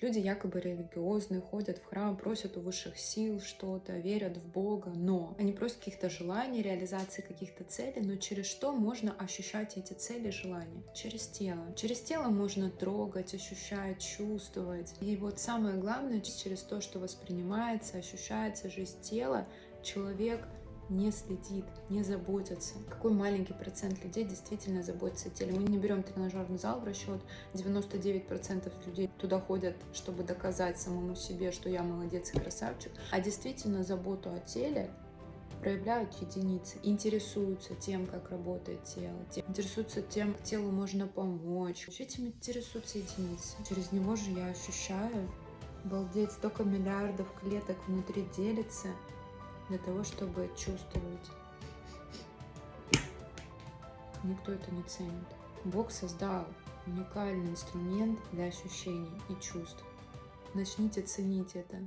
Люди якобы религиозные, ходят в храм, просят у высших сил что-то, верят в Бога, но они просят каких-то желаний, реализации каких-то целей, но через что можно ощущать эти цели, желания? Через тело. Через тело можно трогать, ощущать, чувствовать. И вот самое главное, через то, что воспринимается, ощущается жизнь тела, человек не следит, не заботится. Какой маленький процент людей действительно заботится о теле? Мы не берем тренажерный зал в расчет. 99% людей туда ходят, чтобы доказать самому себе, что я молодец и красавчик. А действительно заботу о теле проявляют единицы, интересуются тем, как работает тело, интересуются тем, как телу можно помочь. Этим интересуются единицы. Через него же я ощущаю, обалдеть, столько миллиардов клеток внутри делится для того, чтобы чувствовать. Никто это не ценит. Бог создал уникальный инструмент для ощущений и чувств. Начните ценить это.